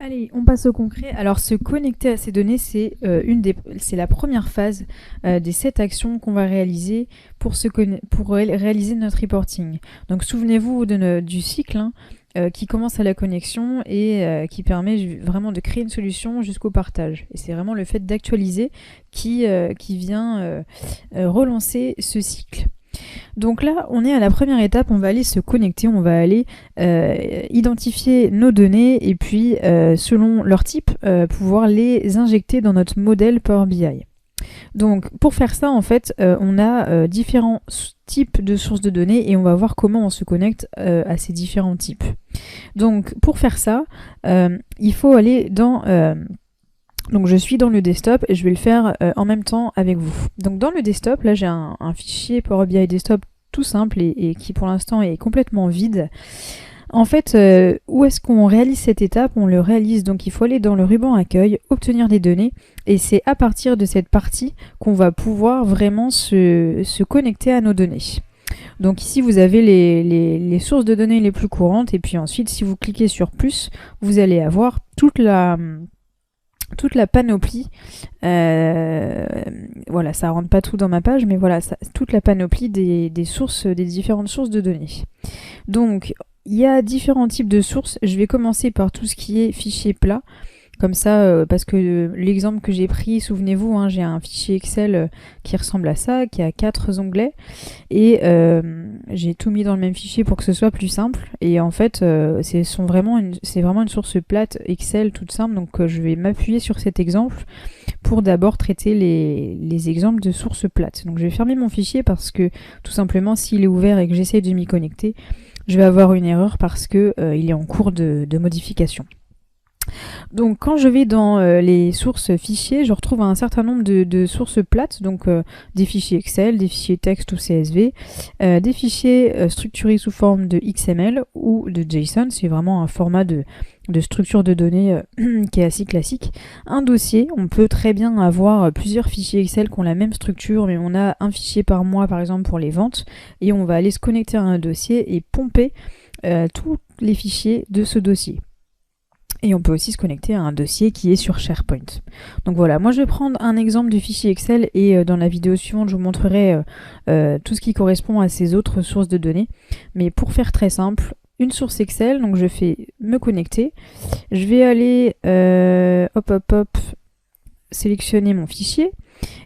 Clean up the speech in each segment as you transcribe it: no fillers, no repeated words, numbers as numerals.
Allez, on passe au concret. Alors, se connecter à ces données, c'est la première phase des 7 actions qu'on va réaliser pour réaliser notre reporting. Donc, souvenez-vous du cycle hein, qui commence à la connexion et qui permet vraiment de créer une solution jusqu'au partage. Et c'est vraiment le fait d'actualiser qui vient relancer ce cycle. Donc là, on est à la première étape, on va aller se connecter, on va aller identifier nos données et puis, selon leur type, pouvoir les injecter dans notre modèle Power BI. Donc pour faire ça, en fait, on a différents types de sources de données et on va voir comment on se connecte à ces différents types. Donc pour faire ça, il faut aller dans... donc je suis dans le desktop et je vais le faire en même temps avec vous. Donc dans le desktop, là j'ai un fichier Power BI desktop tout simple et qui pour l'instant est complètement vide. En fait, où est-ce qu'on réalise cette étape? On le réalise, donc il faut aller dans le ruban accueil, obtenir des données, et c'est à partir de cette partie qu'on va pouvoir vraiment se connecter à nos données. Donc ici vous avez les sources de données les plus courantes, et puis ensuite si vous cliquez sur plus, vous allez avoir toute la panoplie, voilà, ça rentre pas tout dans ma page, mais voilà, toute la panoplie des différentes sources de données. Donc, il y a différents types de sources. Je vais commencer par tout ce qui est fichier plat. Comme ça, parce que l'exemple que j'ai pris, souvenez-vous, hein, j'ai un fichier Excel qui ressemble à ça, qui a 4 onglets, et j'ai tout mis dans le même fichier pour que ce soit plus simple. Et en fait, c'est vraiment une source plate Excel toute simple, donc je vais m'appuyer sur cet exemple pour d'abord traiter les exemples de sources plates. Donc je vais fermer mon fichier parce que tout simplement, s'il est ouvert et que j'essaye de m'y connecter, je vais avoir une erreur parce que il est en cours de modification. Donc quand je vais dans les sources fichiers, je retrouve un certain nombre de sources plates, donc des fichiers Excel, des fichiers texte ou CSV, des fichiers structurés sous forme de XML ou de JSON, c'est vraiment un format de structure de données qui est assez classique. Un dossier, on peut très bien avoir plusieurs fichiers Excel qui ont la même structure, mais on a un fichier par mois par exemple pour les ventes, et on va aller se connecter à un dossier et pomper tous les fichiers de ce dossier. Et on peut aussi se connecter à un dossier qui est sur SharePoint. Donc voilà, moi je vais prendre un exemple du fichier Excel et dans la vidéo suivante je vous montrerai tout ce qui correspond à ces autres sources de données. Mais pour faire très simple, une source Excel, donc je fais me connecter. Je vais aller sélectionner mon fichier.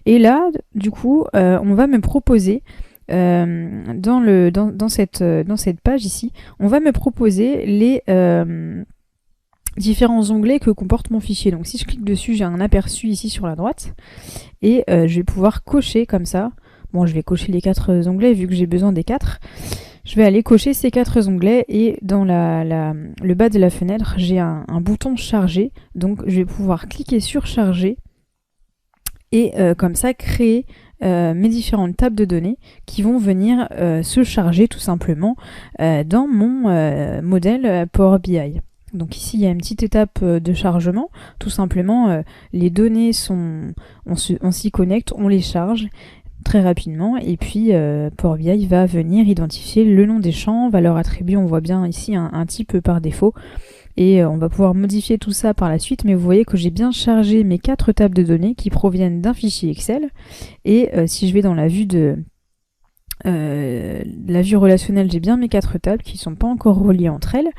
Et là, du coup, on va me proposer dans cette page ici, on va me proposer les différents onglets que comporte mon fichier. Donc si je clique dessus, j'ai un aperçu ici sur la droite et je vais pouvoir cocher comme ça. Bon, je vais cocher les 4 onglets vu que j'ai besoin des 4. Je vais aller cocher ces 4 onglets et dans le bas de la fenêtre, j'ai un bouton charger. Donc je vais pouvoir cliquer sur charger et comme ça créer mes différentes tables de données qui vont venir se charger tout simplement dans mon modèle Power BI. Donc ici, il y a une petite étape de chargement. Tout simplement, les données on s'y connecte, on les charge très rapidement. Et puis, Power BI va venir identifier le nom des champs, va leur attribuer, on voit bien ici, un type par défaut. Et on va pouvoir modifier tout ça par la suite. Mais vous voyez que j'ai bien chargé mes 4 tables de données qui proviennent d'un fichier Excel. Et si je vais dans la vue la vue relationnelle, j'ai bien mes 4 tables qui ne sont pas encore reliées entre elles.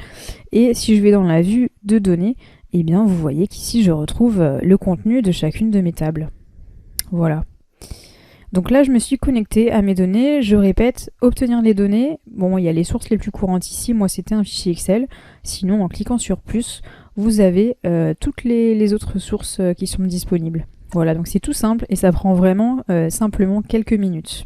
Et si je vais dans la vue de données, eh bien vous voyez qu'ici je retrouve le contenu de chacune de mes tables. Voilà. Donc là je me suis connectée à mes données, je répète, obtenir les données. Bon, il y a les sources les plus courantes ici, moi c'était un fichier Excel. Sinon en cliquant sur plus, vous avez toutes les autres sources qui sont disponibles. Voilà, donc c'est tout simple et ça prend vraiment simplement quelques minutes.